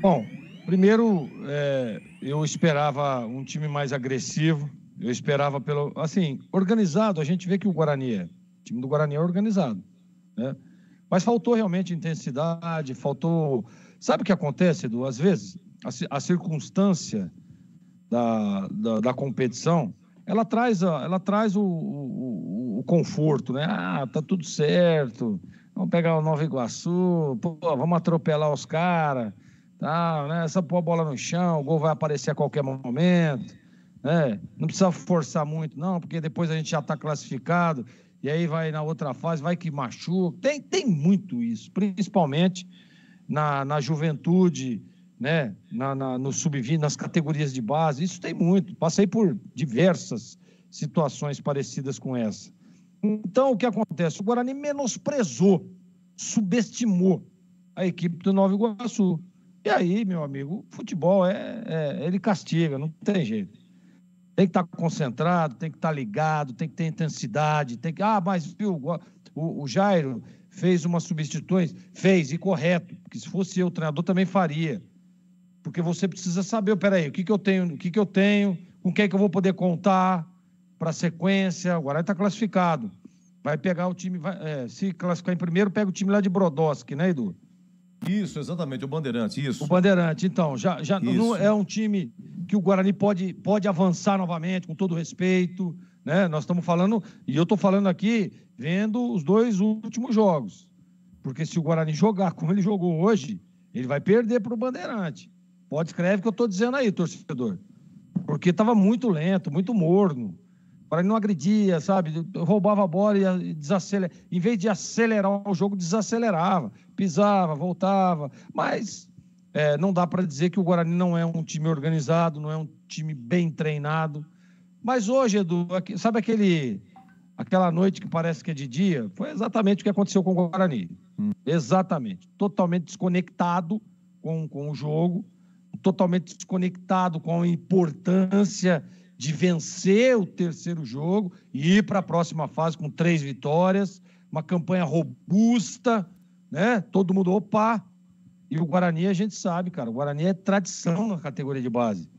Bom, primeiro, eu esperava um time mais agressivo, eu esperava organizado, a gente vê que o time do Guarani é organizado, né? Mas faltou realmente intensidade, faltou... Sabe o que acontece, Edu? Às vezes, a circunstância da competição, ela traz o conforto, né? Ah, tá tudo certo, vamos pegar o Nova Iguaçu, pô, vamos atropelar os caras, tá, né? Essa pôr a bola no chão, o gol vai aparecer a qualquer momento, né? Não precisa forçar muito, não, porque depois a gente já está classificado, e aí vai na outra fase, vai que machuca. Tem muito isso, principalmente na juventude, né? No sub-20, nas categorias de base, isso tem muito. Passei por diversas situações parecidas com essa. Então, o que acontece? O Guarani menosprezou, subestimou a equipe do Nova Iguaçu. E aí, meu amigo, futebol ele castiga, não tem jeito. Tem que estar concentrado, tem que estar ligado, tem que ter intensidade, mas viu, o Jairo fez umas substituições, fez, e correto, porque se fosse eu, o treinador também faria. Porque você precisa saber, peraí, o que eu tenho, com quem que eu vou poder contar para a sequência. O Guarani está classificado. Vai pegar o time, se classificar em primeiro, pega o time lá de Brodowski, né, Edu? Isso, exatamente, o Bandeirante, isso. O Bandeirante, então, já não é um time que o Guarani pode avançar novamente, com todo respeito, né? Nós estamos falando, e eu estou falando aqui, vendo os 2 últimos jogos. Porque se o Guarani jogar como ele jogou hoje, ele vai perder para o Bandeirante. Pode escrever o que eu estou dizendo aí, torcedor. Porque estava muito lento, muito morno. O Guarani não agredia, sabe? Roubava a bola e desacelerava. Em vez de acelerar o jogo, desacelerava. Pisava, voltava. Mas não dá para dizer que o Guarani não é um time organizado, não é um time bem treinado. Mas hoje, Edu, sabe aquela noite que parece que é de dia? Foi exatamente o que aconteceu com o Guarani. Exatamente. Totalmente desconectado com o jogo, totalmente desconectado com a importância de vencer o terceiro jogo e ir para a próxima fase com 3 vitórias, uma campanha robusta, né? Todo mundo, opa! E o Guarani, a gente sabe, cara, o Guarani é tradição na categoria de base.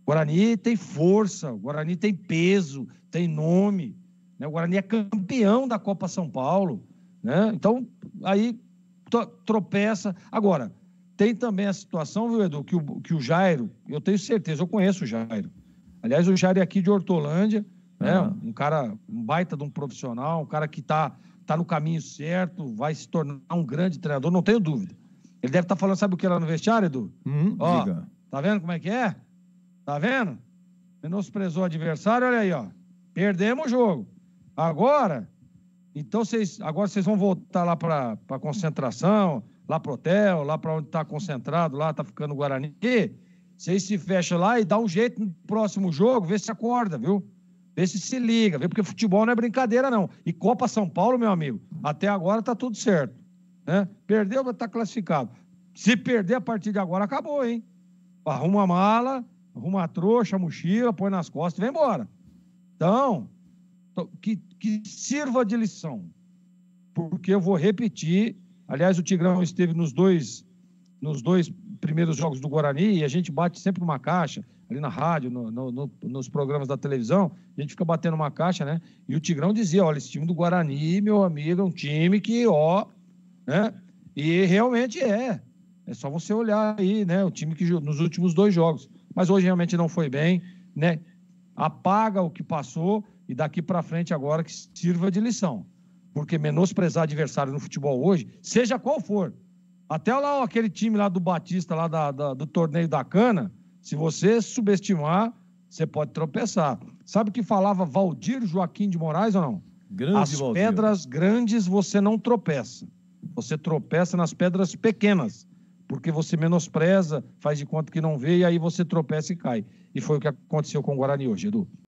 O Guarani tem força, o Guarani tem peso, tem nome, né? O Guarani é campeão da Copa São Paulo, né? Então, aí tropeça. Agora, tem também a situação, viu, Edu, que o Jairo, eu tenho certeza, eu conheço o Jairo. Aliás, o Jairo é aqui de Hortolândia, né? Um cara, um baita de um profissional, um cara que tá no caminho certo, vai se tornar um grande treinador, não tenho dúvida. Ele deve estar falando, sabe o que lá no vestiário, Edu? Ó, diga. Tá vendo como é que é? Tá vendo? Menosprezou o adversário, olha aí, ó. Perdemos o jogo. Agora vocês vão voltar lá para a concentração, lá pro hotel, lá para onde tá concentrado, lá tá ficando o Guarani. Vocês se fecham lá e dá um jeito no próximo jogo, vê se acorda, viu? Vê se liga, viu? Porque futebol não é brincadeira, não. E Copa São Paulo, meu amigo, até agora tá tudo certo, né? Perdeu, tá classificado. Se perder a partir de agora, acabou, hein? Arruma a mala, arruma a trouxa, a mochila, põe nas costas e vem embora. Então, que sirva de lição. Porque eu vou repetir, aliás, o Tigrão esteve nos dois primeiros jogos do Guarani e a gente bate sempre uma caixa, ali na rádio, nos programas da televisão, a gente fica batendo uma caixa, né? E o Tigrão dizia, olha, esse time do Guarani, meu amigo, é um time que, né? E realmente é. É só você olhar aí, né? O time que nos últimos 2 jogos. Mas hoje realmente não foi bem, né? Apaga o que passou e daqui para frente agora que sirva de lição. Porque menosprezar adversário no futebol hoje, seja qual for, até lá aquele time lá do Batista, lá do torneio da Cana, se você subestimar, você pode tropeçar. Sabe o que falava Valdir Joaquim de Moraes ou não? As pedras grandes você não tropeça. Você tropeça nas pedras pequenas, porque você menospreza, faz de conta que não vê, e aí você tropeça e cai. E foi o que aconteceu com o Guarani hoje, Edu.